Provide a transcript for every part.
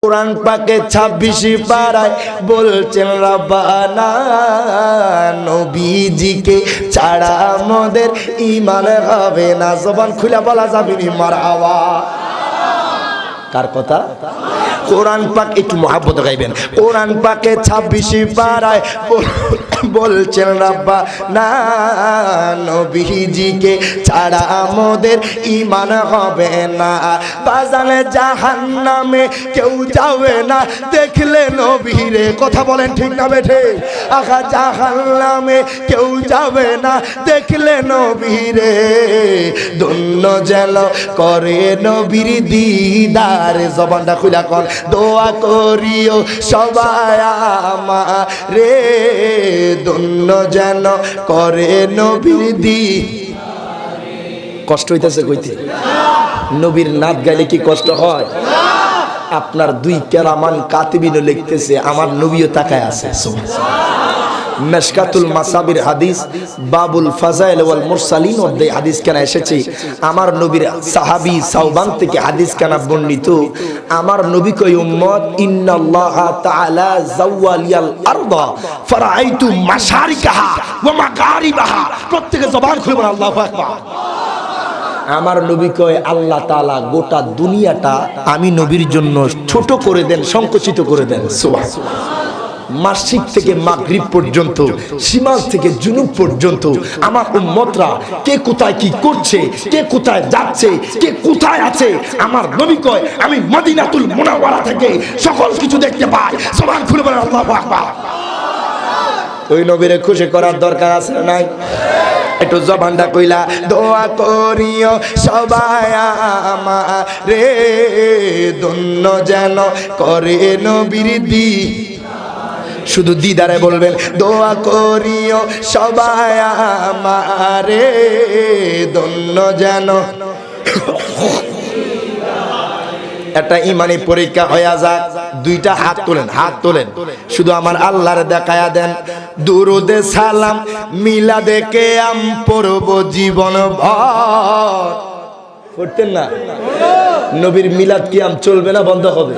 কুরআন পাকে 26 পারায় বলছেন রব্বানা নবীজিকে ছাড়া আমাদের ঈমান হবে না। জবান খুলে বলা যাবে না মারহাবা। কার কথা? কোরআন পাক একটু মহব্বত গাইবেন। কোরআন পাকে 26 পারায় বলছেন রব্বানা নবীজিকে ছাড়া আমাদের ঈমান হবে না। বাজানে জাহান্নামে কেউ যাবে না দেখলে নবীরে। কথা বলেন ঠিক না বেঠে? আখা জাহান্নামে কেউ যাবে না দেখলে নবীরে। ধন্য যেন করে নবীর দিদার। জবানটা খুলা কর। দোয়া করিও সবাই আমারে ধন্য যেন করে নবীর দিদার। কষ্ট হইতেছে কইতে? নবীর নাত গাইলে কি কষ্ট হয়? আপনার দুই কেরামান কাতিবিনও লিখতেছে, আমার নবীও তাকায় আছে। মেশকাতুল মাসাবির হাদিস বাবুল ফাজাইল ওয়াল মুরসালিন অধ্যায়ে হাদিস কেন এসেছে, আমার নবীর সাহাবী সাওবান থেকে হাদিস কেন বর্ণিত। আমার নবী কই উম্মত ইন্নাল্লাহ তাআলা যাওয়ালিয়াল আরদা ফারাআইতু মাশারিকাহা ওয়া মাগারিবাহা। প্রত্যেকে জবান খুলে বলেন আল্লাহু আকবার। আমার নবী কয় আল্লাহ তাআলা গোটা দুনিয়াটা আমি নবীর জন্য ছোট করে দেন, সংকুচিত করে দেন। সুবহানাল্লাহ। মাশরিক থেকে মাগরিব পর্যন্ত, শিমাল থেকে জুনুব পর্যন্ত আমার উম্মতরা কে কোথায় কি করছে, কে কোথায় যাচ্ছে, কে কোথায় আছে, আমার নবী কয় আমি মদিনাতুল মুনাওয়ারা থেকে সকল কিছু দেখতে পাই। সুবহান খুলে বলেন আল্লাহু আকবার। ওই নবীরে খুশি করার দরকার আছে না নাই? একটু জবানটা কইলা দোয়া করিও সবাই আমারে ধন্য যেন করে নবীর দিদার। শুধু দিদারে বলবেন দোয়া করিও সবাই আমারে ধন্য যেন। একটা ইমানি পরীক্ষা হয়ে যাক। দুইটা হাত তোলেন, হাত তোলেন, শুধু আমার আল্লাহর দেখায়া দেন। দুরুদে সালাম মিলাদে কিয়াম পড়ব জীবন ভর। পড়তেন না? নবীর মিলাদ কিয়াম চলবে না বন্ধ হবে?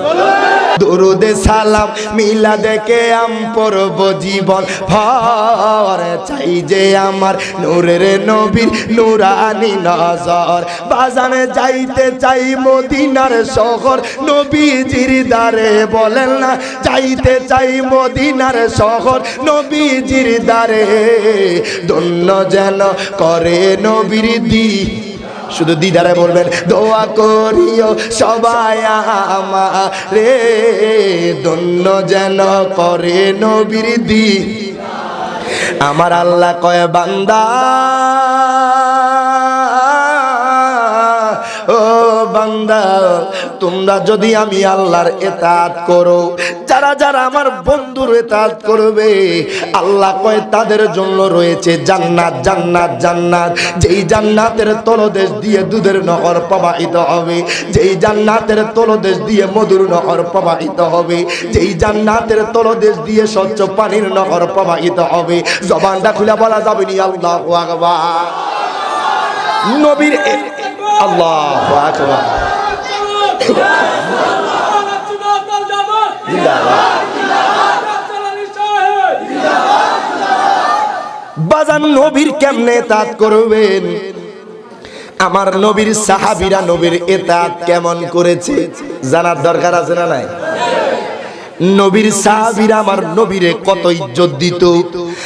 দুরুদে সালাম মিলাদে কিয়াম পড়ব জীবন ভর। চাই যে আমার নূরের নবীর নূরানি নজর। বাজানে যাইতে চাই মদিনার শহর নবীজির দারে। বলেন না যাইতে চাই মদিনার শহর নবীজির দারে। ধন্য যেন করে নবীর দিদার। শুধু দিদারে বলবেন দোয়া করিও সবাই আমারে ধন্য যেন করে নবীর দিদার। আমার আল্লাহ কয় বান্দা ও বান্দা তোমরা যদি আমি আল্লাহর ইতাআত করো, যারা যারা আমার বন্ধুর ইতাআত করবে, আল্লাহ কয় তাদের জন্য রয়েছে জান্নাত, জান্নাত, জান্নাত। যেই জান্নাতের তলদেশ দিয়ে দুধের নহর প্রবাহিত হবে, যেই জান্নাতের তলদেশ দিয়ে মধুর নহর প্রবাহিত হবে, যেই জান্নাতের তলদেশ দিয়ে স্বচ্ছ পানির নহর প্রবাহিত হবে। জবানটা খুলে বলা যাবে নি আল্লাহু আকবার। নবীর আল্লাহু আকবার। বাজান নবীর কেমনে ইতাআত করবেন? আমার নবীর সাহাবীরা নবীর ইতাআত কেমন করেছে জানার দরকার আছে না নাই? নবীর সাহাবীরা আমার নবীরে কত ইজ্জত দিত।